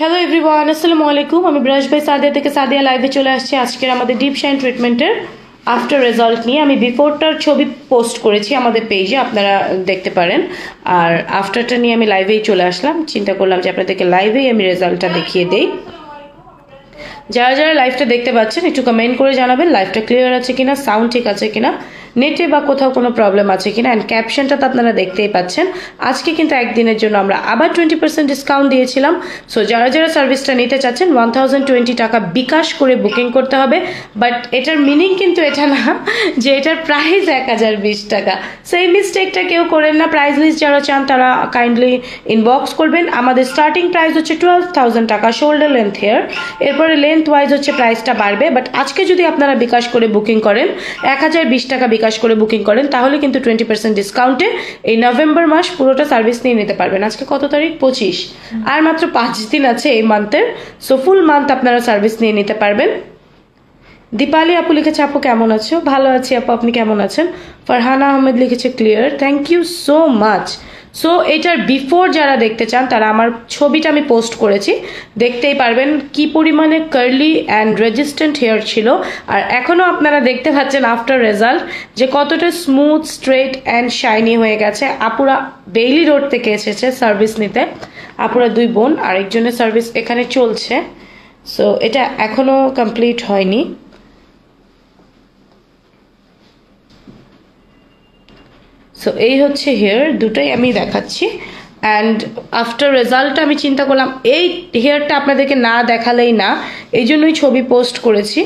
Hello everyone, আসসালামু আলাইকুম। আমি ব্রাশ বাই সাদিয়া থেকে সাদিয়া লাইভে চলে আসছি আজকের আমাদের ডিপ শাইন ট্রিটমেন্টের আফটার রেজাল্ট নিয়ে। আমি বিফোরটার ছবি পোস্ট করেছি আমাদের পেজে, আপনারা দেখতে পারেন। আর আফটারটা নিয়ে আমি লাইভেই চলে আসলাম, চিন্তা করলাম যে আপনাদেরকে লাইভেই আমি রেজাল্টটা দেখিয়ে দেই। যারা যারা লাইভটা দেখতে পাচ্ছেন একটু কমেন্ট করে জানাবেন লাইভটা ক্লিয়ার আছে কিনা, সাউন্ড ঠিক আছে কিনা, নেটে বা কোথাও কোনো প্রবলেম আছে কিনা। অ্যান্ড ক্যাপশনটা তো আপনারা দেখতেই পাচ্ছেন। আজকে কিন্তু একদিনের জন্য আমরা আবার 20% ডিসকাউন্ট দিয়েছিলাম। সো যারা যারা সার্ভিসটা নিতে চাচ্ছেন 1020 টাকা বিকাশ করে বুকিং করতে হবে। বাট এটার মিনিং কিন্তু এটা না যে এটার প্রাইস 1020 টাকা। সেই মিস্টেকটা কেউ করেন না। প্রাইস লিস্ট যারা চান তারা কাইন্ডলি ইনবক্স করবেন। আমাদের স্টার্টিং প্রাইস হচ্ছে 12,000 টাকা শোল্ডার লেন্থ হেয়ার, এরপরে লেন্থ ওয়াইজ হচ্ছে প্রাইসটা বাড়বে। বাট আজকে যদি আপনারা বিকাশ করে বুকিং করেন 1020 টাকা বিকাশ করে বুকিং করেন তাহলে কিন্তু 20% ডিসকাউন্টে এই নভেম্বর মাস পুরোটা সার্ভিস নিয়ে নিতে পারবেন। আজকে কত তারিখ? 25। আর মাত্র 5 দিন আছে এই মান্থের। সো ফুল মান্থ আপনারা সার্ভিস নিয়ে নিতে পারবেন। দীপালি আপু লিখেছে, আপু কেমন আছো? ভালো আছি আপু, আপনি কেমন আছেন? ফারহানা আহমেদ লিখেছে clear, thank you so much. So এটার বিফোর যারা দেখতে চান তারা আমার ছবিটা আমি পোস্ট করেছি, দেখতেই পারবেন কি পরিমাণে কার্লি অ্যান্ড রেজিস্ট্যান্ট হেয়ার ছিল। আর এখনও আপনারা দেখতে পাচ্ছেন আফটার রেজাল্ট যে কতটা স্মুথ, স্ট্রেট অ্যান্ড শাইনি হয়ে গেছে। আপুরা বেইলি রোড থেকে এসেছে সার্ভিস নিতে, আপুরা 2 বোন, আরেকজনের সার্ভিস এখানে চলছে। সো এটা এখনও কমপ্লিট হয়নি। সো এই হচ্ছে হেয়ার, দুটোই আমি দেখাচ্ছি। অ্যান্ড আফটার রেজাল্টটা আমি চিন্তা করলাম এই হেয়ারটা আপনাদেরকে না দেখালেই না, এই জন্যই ছবি পোস্ট করেছি।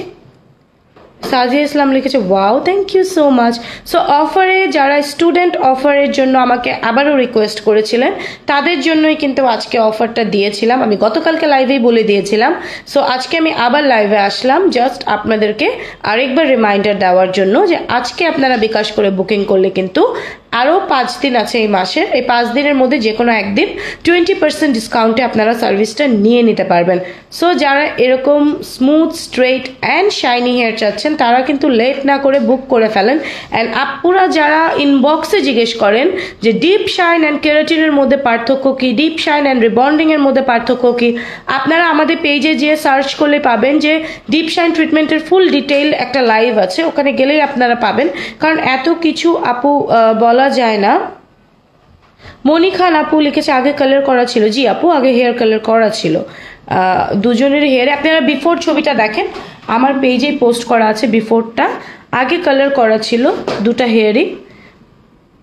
সাজিয়া ইসলাম লিখেছে wow, thank you so much. So অফারে যারা স্টুডেন্ট অফারের জন্য আমাকে আবারও রিকোয়েস্ট করেছিলেন তাদের জন্যই কিন্তু আজকে অফারটা দিয়েছিলাম। আমি গতকালকে লাইভেই বলে দিয়েছিলাম। সো আজকে আমি আবার লাইভে আসলাম জাস্ট আপনাদেরকে আরেকবার রিমাইন্ডার দেওয়ার জন্য যে আজকে আপনারা বিকাশ করে বুকিং করলে কিন্তু আরও 5 দিন আছে এই মাসের। এই 5 দিনের মধ্যে যে কোনো একদিন 20% ডিসকাউন্টে আপনারা সার্ভিসটা নিয়ে নিতে পারবেন। সো যারা এরকম smooth, straight and shiny hair চাচ্ছেন তারা কিন্তু লেট না করে বুক করে ফেলেন। অ্যান্ড আপুরা যারা ইনবক্সে জিজ্ঞেস করেন যে ডিপ শাইন অ্যান্ড কেরাটিনের মধ্যে পার্থক্য কী, ডিপ শাইন অ্যান্ড রিবন্ডিংয়ের মধ্যে পার্থক্য কী, আপনারা আমাদের পেজে যেয়ে সার্চ করলে পাবেন যে ডিপ শাইন ট্রিটমেন্টের ফুল ডিটেইল একটা লাইভ আছে, ওখানে গেলেই আপনারা পাবেন। কারণ এত কিছু আপু বলা যায় না। মনি খান আপু লিখেছে আগে কালার করা ছিল। জি আপু, আগে হেয়ার কালার করা ছিল দুজনের হেয়ারে। আপনারা বিফোর ছবিটা দেখেন, আমার পেজেই পোস্ট করা আছে বিফোরটা। আগে কালার করা ছিল দুটা হেয়ারই।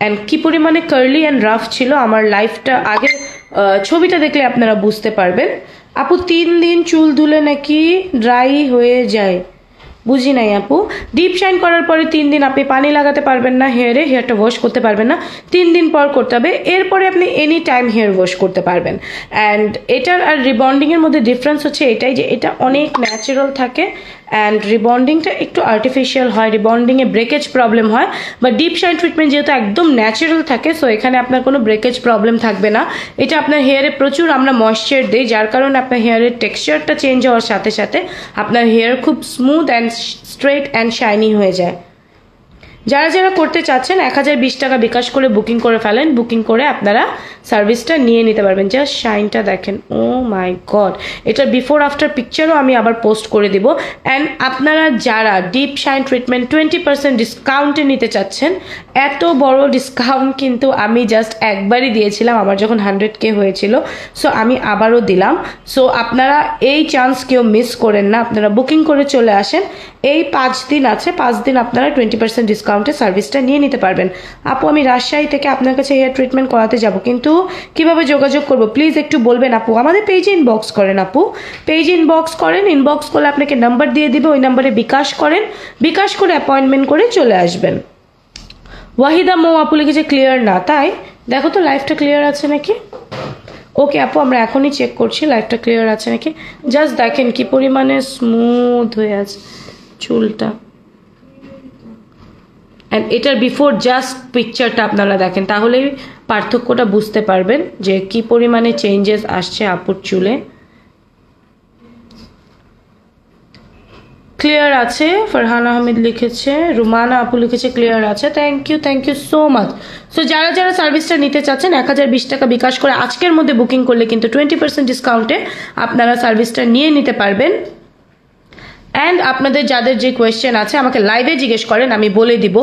অ্যান্ড কি পরিমাণে কার্লি অ্যান্ড রাফ ছিল আমার লাইফটা, আগে ছবিটা দেখলে আপনারা বুঝতে পারবেন। আপু 3 দিন চুল ধুলে নাকি ড্রাই হয়ে যায়? বুঝি নাই আপু। ডিপ শাইন করার পরে 3 দিন আপনি পানি লাগাতে পারবেন না হেয়ারে, হেয়ারটা ওয়াশ করতে পারবেন না। 3 দিন পর করতে হবে, এরপরে আপনি এনি টাইম হেয়ার ওয়াশ করতে পারবেন। অ্যান্ড এটার আর রিবন্ডিংয়ের মধ্যে ডিফারেন্স হচ্ছে এটাই যে এটা অনেক ন্যাচারাল থাকে অ্যান্ড রিবন্ডিংটা একটু আর্টিফিশিয়াল হয়, রিবন্ডিংয়ে ব্রেকেজ প্রবলেম হয়। বা ডিপ শাইন ট্রিটমেন্ট যেহেতু একদম ন্যাচারাল থাকে, সো এখানে আপনার কোনো ব্রেকেজ প্রবলেম থাকবে না। এটা আপনার হেয়ারে প্রচুর আমরা ময়েশ্চার দিই, যার কারণে আপনার হেয়ারের টেক্সচারটা চেঞ্জ হওয়ার সাথে সাথে আপনার হেয়ার খুব smooth and straight and shiny হয়ে যায়। যারা যারা করতে চাচ্ছেন 1020 টাকা বিকাশ করে বুকিং করে ফেলেন, বুকিং করে আপনারা সার্ভিসটা নিয়ে নিতে পারবেন। জাস্ট শাইনটা দেখেন, ও মাই গড। এটার বিফোর আফটার পিকচারও আমি আবার পোস্ট করে দিব। অ্যান্ড আপনারা যারা ডিপ শাইন ট্রিটমেন্ট 20% ডিসকাউন্টে নিতে চাচ্ছেন, এত বড় ডিসকাউন্ট কিন্তু আমি জাস্ট একবারই দিয়েছিলাম আমার যখন 100K হয়েছিল। সো আমি আবারও দিলাম। সো আপনারা এই চান্স কেউ মিস করেন না, আপনারা বুকিং করে চলে আসেন। এই 5 দিন আছে, 5 দিন আপনারা 20% ডিসকাউন্টে সার্ভিসটা নিয়ে নিতে পারবেন। আপু আমি রাজশাহী থেকে আপনার কাছে হেয়ার ট্রিটমেন্ট করাতে যাব, কিন্তু কিভাবে যোগাযোগ করব প্লিজ একটু বলবেন আপু। আমাদের পেজে ইনবক্স করেন আপু, পেজে ইনবক্স করেন। ইনবক্স করলে আপনাকে নাম্বার দিয়ে দিবে, ওই নাম্বারে বিকাশ করেন, বিকাশ করে অ্যাপয়েন্টমেন্ট করে চলে আসবেন। ওয়াহিদা মৌ আপু লিখেছে ক্লিয়ার না, তাই দেখো তো লাইভটা ক্লিয়ার আছে নাকি। ওকে আপু, আমরা এখনই চেক করছি লাইভটা ক্লিয়ার আছে নাকি। জাস্ট দেখেন কি পরিমাণে স্মুথ হয়ে আছে চুলটা। অ্যান্ড এটার বিফোর জাস্ট পিকচারটা আপনারা দেখেন, তাহলেই পার্থক্যটা বুঝতে পারবেন যে কি পরিমাণে চেঞ্জেস আসছে আপুর চুলে। ক্লিয়ার আছে, ফারহান আহমেদ লিখেছে, রুমানা আপু লিখেছে ক্লিয়ার আছে। Thank you so much. So যারা যারা সার্ভিসটা নিতে চাচ্ছেন 1020 টাকা বিকাশ করে আজকের মধ্যে বুকিং করলে কিন্তু 20% ডিসকাউন্টে আপনারা সার্ভিসটা নিয়ে নিতে পারবেন। অ্যান্ড আপনাদের যাদের যে কোয়েশ্চেন আছে আমাকে লাইভে জিজ্ঞেস করেন, আমি বলে দিব,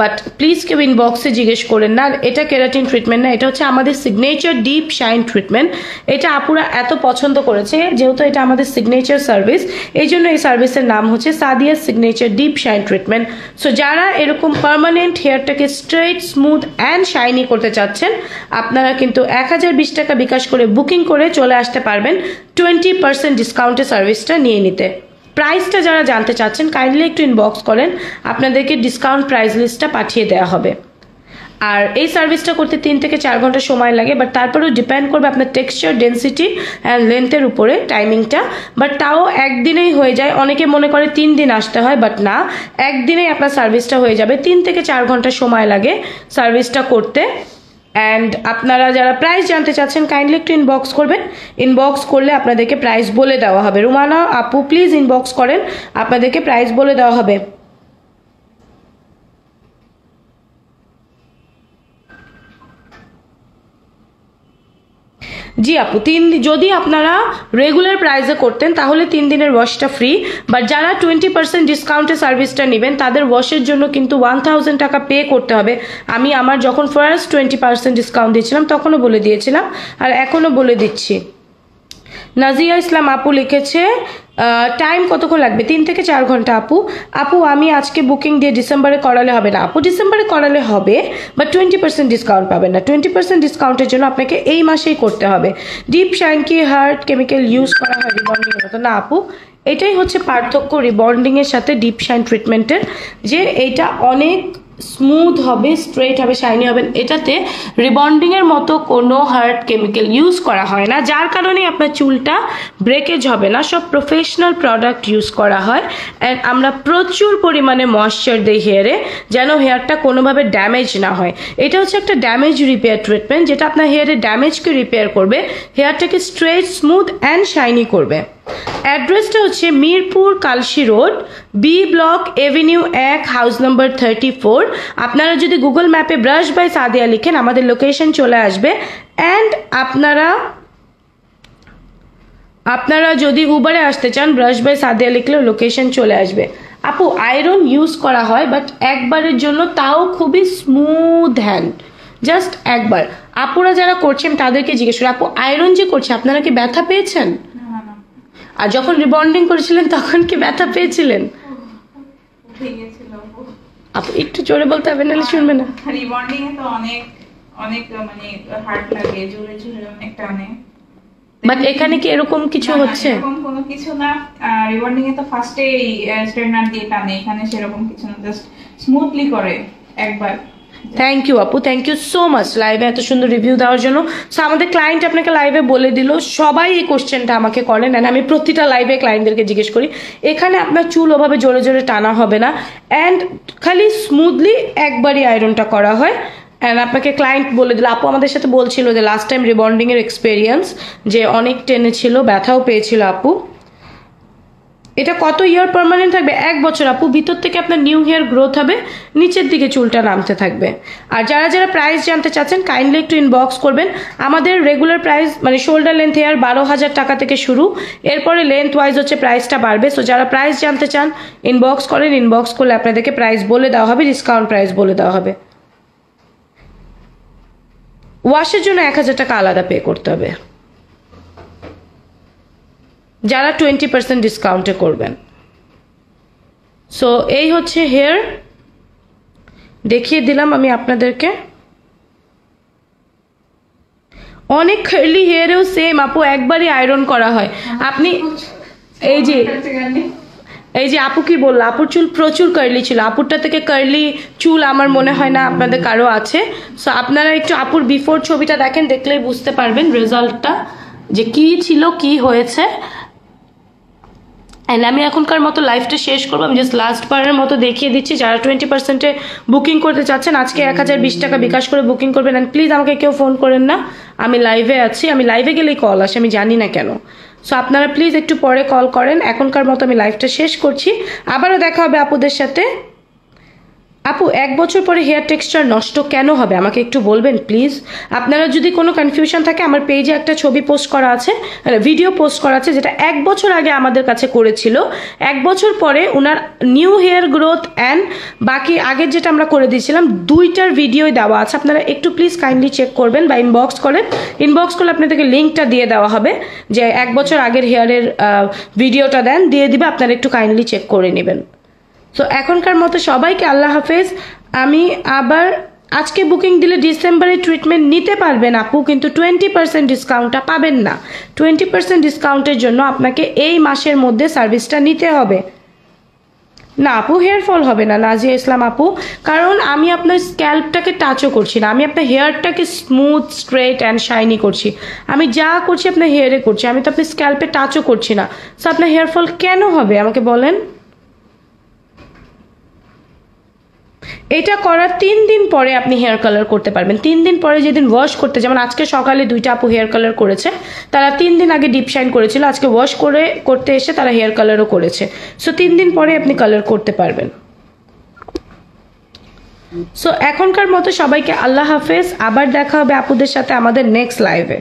বাট প্লিজ কেউ ইনবক্সে জিজ্ঞেস করেন না। এটা কেরাটিন ট্রিটমেন্ট না, এটা হচ্ছে আমাদের সিগনেচার ডিপ শাইন ট্রিটমেন্ট। এটা আপুরা এত পছন্দ করেছে যেহেতু এটা আমাদের সিগনেচার সার্ভিস, এই জন্য এই সার্ভিসের নাম হচ্ছে Sadia signature deep shine treatment. So যারা এরকম পার্মানেন্ট হেয়ারটাকে স্ট্রেট, স্মুথ অ্যান্ড শাইনি করতে চাচ্ছেন আপনারা কিন্তু 1020 টাকা বিকাশ করে বুকিং করে চলে আসতে পারবেন 20% ডিসকাউন্টে সার্ভিসটা নিয়ে নিতে। প্রাইসটা যারা জানতে চাচ্ছেন কাইন্ডলি একটু ইনবক্স করেন, আপনাদেরকে ডিসকাউন্ট প্রাইস লিস্টটা পাঠিয়ে দেওয়া হবে। আর এই সার্ভিসটা করতে 3 থেকে 4 ঘন্টা সময় লাগে, বাট তারপরেও ডিপেন্ড করবে আপনার টেক্সচার, ডেন্সিটি অ্যান্ড লেন্থের উপরে টাইমিংটা, বাট তাও একদিনেই হয়ে যায়। অনেকে মনে করে 3 দিন আসতে হয়, বাট না, একদিনেই আপনার সার্ভিসটা হয়ে যাবে। 3 থেকে 4 ঘন্টা সময় লাগে সার্ভিসটা করতে। অ্যান্ড আপনারা যারা প্রাইস জানতে চাচ্ছেন কাইন্ডলি একটু ইনবক্স করবেন, ইনবক্স করলে আপনাদেরকে প্রাইস বলে দেওয়া হবে। রুমানা আপু প্লিজ ইনবক্স করেন, আপনাদেরকে প্রাইস বলে দেওয়া হবে। জি আপু, যদি আপনারা রেগুলার প্রাইসে করতেন তাহলে 3 দিনের ওয়াশটা ফ্রি, বাট যারা 20% ডিসকাউন্টে সার্ভিসটা নেবেন তাদের ওয়াশের জন্য কিন্তু 1000 টাকা পে করতে হবে। আমি আমার যখন ফার্স্ট 20% ডিসকাউন্ট দিয়েছিলাম তখনও বলে দিয়েছিলাম, আর এখনও বলে দিচ্ছি। নাজিয়া ইসলাম আপু লিখেছে টাইম কতক্ষণ লাগবে? 3 থেকে 4 ঘন্টা আপু আমি আজকে বুকিং দিয়ে ডিসেম্বরে করালে হবে না আপু? ডিসেম্বরে করালে হবে, বাট 20% ডিসকাউন্ট পাবেন না। 20% ডিসকাউন্টের জন্য আপনাকে এই মাসেই করতে হবে। ডিপ শাইন কি হার্ড কেমিক্যাল ইউজ করা হয় রিবন্ডিং এর মতো? না আপু, এটাই হচ্ছে পার্থক্য রিবন্ডিং এর সাথে ডিপ শাইন ট্রিটমেন্টের, যে এইটা অনেক স্মুথ হবে, স্ট্রেট হবে, শাইনি হবে। এটাতে রিবন্ডিং এর মতো কোনো হার্ড কেমিক্যাল ইউজ করা হয় না, যার কারণে আপনার চুলটা ব্রেকেজ হবে না। সব প্রফেশনাল প্রোডাক্ট ইউজ করা হয়। অ্যান্ড আমরা প্রচুর পরিমাণে ময়েশ্চার দিই হেয়ারে, যেন হেয়ারটা কোনোভাবে ড্যামেজ না হয়। এটা হচ্ছে একটা ড্যামেজ রিপেয়ার ট্রিটমেন্ট, যেটা আপনার হেয়ারের ড্যামেজকে রিপেয়ার করবে, হেয়ারটাকে স্ট্রেট, স্মুথ অ্যান্ড শাইনি করবে। অ্যাড্রেসটা হচ্ছে Mirpur Kalshi road, B block, avenue 1, house number 34। আপনারা যদি গুগল ম্যাপে ব্রাশ বাই সাদিয়া লিখেন আমাদের লোকেশন চলে আসবে। অ্যান্ড আপনারা যদি উবারে আসতে চান ব্রাশ বাই সাদিয়া লিখলেও লোকেশন চলে আসবে। আপু আয়রন ইউজ করা হয়, বাট একবারের জন্য, তাও খুবই স্মুথ হ্যান্ড, জাস্ট একবার। আপুরা যারা করছেন তাদেরকে জিজ্ঞেস করি, আপু আয়রন যে করছে আপনারা কি ব্যথা পেয়েছেন? আর যখন রিবন্ডিং করেছিলেন তখন কি ব্যথা পেয়েছিলেন? আপু একটু জোরে বলতে হবে, নাহলে শুনবে না। রিবন্ডিং এ তো অনেক অনেক মানে হার্ড লাগে, জোরে জোরে অনেক টানে। বাট এখানে কি এরকম কিছু হচ্ছে? এরকম কোনো কিছু না। রিবন্ডিং এ তো ফার্স্টে স্ট্রেটনার দিয়ে টানে, এখানে সেরকম কিছু না, জাস্ট স্মুথলি করে একবার। থ্যাংক ইউ আপু, থ্যাংক ইউ সো মাচ লাইভে এত সুন্দর রিভিউ দেওয়ার জন্য। সো আমাদের ক্লায়েন্ট আপনাকে লাইভে বলে দিল, সবাই এই কোশ্চেনটা আমাকে করেন, অ্যান্ড আমি প্রতিটা লাইভে ক্লায়েন্টদেরকে জিজ্ঞেস করি। এখানে আপনার চুল ওভাবে জোরে জোরে টানা হবে না, অ্যান্ড খালি স্মুথলি একবারই আয়রনটা করা হয়। অ্যান্ড আপনাকে ক্লায়েন্ট বলে দিল, আপু আমাদের সাথে বলছিল যে লাস্ট টাইম রিবন্ডিং এর এক্সপিরিয়েন্স, যে অনেক টেনেছিল, ব্যথাও পেয়েছিল আপু। এটা কত ইয়ার পার্মানেন্ট থাকবে? 1 বছর আপু। ভিতর থেকে আপনার নিউ হেয়ার গ্রোথ হবে, নিচের দিকে চুলটা নামতে থাকবে। আর যারা যারা প্রাইস জানতে চাচ্ছেন কাইন্ডলি একটু ইনবক্স করবেন। আমাদের রেগুলার প্রাইস মানে শোল্ডার লেন্থ হেয়ার 12,000 টাকা থেকে শুরু, এরপরে লেন্থ ওয়াইজ হচ্ছে প্রাইসটা বাড়বে। সো যারা প্রাইস জানতে চান ইনবক্স করেন, ইনবক্স করলে আপনাদেরকে প্রাইস বলে দেওয়া হবে, ডিসকাউন্ট প্রাইস বলে দেওয়া হবে। ওয়াশের জন্য 1000 টাকা আলাদা পে করতে হবে যারা 20% ডিসকাউন্টে করবেন। সো এই হচ্ছে হেয়ার, দেখিয়ে দিলাম আমি আপনাদেরকে। অনেক কার্লি হেয়ারেও সেম আপু একবারই আয়রন করা হয়। আপনি এই যে আপু কি বললো, আপুর চুল প্রচুর কার্লি ছিল, আপুরটা থেকে কার্লি চুল আমার মনে হয় না আপনাদের কারো আছে। সো আপনারা একটু আপুর বিফোর ছবিটা দেখেন, দেখলেই বুঝতে পারবেন রেজাল্টটা যে কি ছিল, কি হয়েছে। অ্যান্ড আমি এখনকার মতো লাইফটা শেষ করবো, আমি জাস্ট লাস্ট বারের মতো দেখিয়ে দিচ্ছি। যারা 20%-এ বুকিং করতে চাচ্ছেন আজকে 1020 টাকা বিকাশ করে বুকিং করবেন। অ্যান্ড প্লিজ আমাকে কেউ ফোন করেন না, আমি লাইভে আছি, আমি লাইভে গেলেই কল আসে, আমি জানি না কেন। সো আপনারা প্লিজ একটু পরে কল করেন। এখনকার মতো আমি লাইভটা শেষ করছি, আবারও দেখা হবে আপুদের সাথে। আপু 1 বছর পরে হেয়ার টেক্সচার নষ্ট কেন হবে আমাকে একটু বলবেন প্লিজ। আপনারা যদি কোনো কনফিউশন থাকে, আমার পেজে একটা ছবি পোস্ট করা আছে, ভিডিও পোস্ট করা আছে, যেটা 1 বছর আগে আমাদের কাছে করেছিল। 1 বছর পরে ওনার নিউ হেয়ার গ্রোথ অ্যান্ড বাকি আগের যেটা আমরা করে দিয়েছিলাম, দুইটার ভিডিওই দেওয়া আছে। আপনারা একটু প্লিজ কাইন্ডলি চেক করবেন বা ইনবক্স করেন। ইনবক্স করলে আপনাদেরকে লিঙ্কটা দিয়ে দেওয়া হবে, যে 1 বছর আগের হেয়ারের ভিডিওটা দেন, দিয়ে দিবে, আপনারা একটু কাইন্ডলি চেক করে নেবেন। সো এখনকার মতো সবাইকে আল্লাহ হাফেজ। আমি আবার আজকে বুকিং দিলে ডিসেম্বরে ট্রিটমেন্ট নিতে পারবেন আপু, কিন্তু 20% ডিসকাউন্টটা পাবেন না। 20% ডিসকাউন্টের জন্য আপনাকে এই মাসের মধ্যে সার্ভিসটা নিতে হবে। না আপু, হেয়ার ফল হবে না নাজিয়া ইসলাম আপু, কারণ আমি আপনার স্ক্যাল্পটাকে টাচও করছি না, আমি আপনার হেয়ারটাকে স্মুথ, স্ট্রেট অ্যান্ড শাইনি করছি। আমি যা করছি আপনার হেয়ারে করছি, আমি তো আপনার স্ক্যাল্পে টাচও করছি না। সো আপনার হেয়ার ফল কেন হবে আমাকে বলেন। এটা করার 3 দিন পরে আপনি হেয়ার কালার করতে পারবেন। 3 দিন পরে যেদিন ওয়াশ করতে, যেমন আজকে সকালে 2টা আপু হেয়ার কালার করেছে, তারা 3 দিন আগে ডিপ শাইন করেছিল, আজকে ওয়াশ করতে এসে তারা হেয়ার কালারও করেছে। সো 3 দিন পরে আপনি কালার করতে পারবেন। সো এখনকার মতো সবাইকে আল্লাহ হাফেজ, আবার দেখা হবে আপুদের সাথে আমাদের নেক্সট লাইভে।